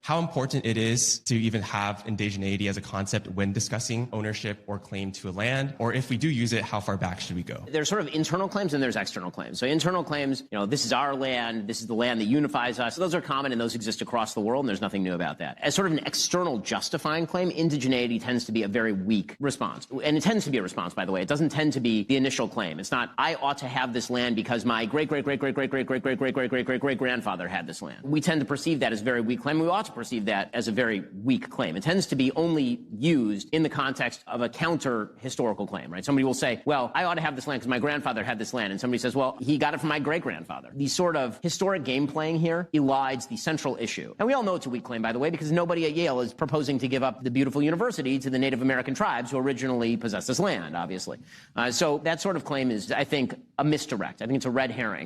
how important it is to even have indigeneity as a concept when discussing ownership or claim to a land, or if we do use it, how far back should we go? There's sort of internal claims and there's external claims. So internal claims, this is our land, this is the land that unifies us. Those are common and those exist across the world, and there's nothing new about that. As sort of an external justifying claim, indigeneity tends to be a very weak response. And it tends to be a response, by the way. It doesn't tend to be the initial claim. It's not, I ought to have this land because my great-great-great-great-great-great-great-great-great-great-great-great-grandfather had this land. We tend to perceive that as a very weak claim. We ought to perceive that as a very weak claim. It tends to be only used in the context of a counter-historical claim, right? Somebody will say, well, I ought to have this land because my grandfather had this land. And somebody says, well, he got it from my great-grandfather. The sort of historic game playing here elides the central issue. And we all know it's a weak claim, by the way, because nobody at Yale is proposing to give up the beautiful university to the Native American tribes who originally possessed this land, obviously. So that sort of claim is, I think, a misdirect. I think it's a red herring.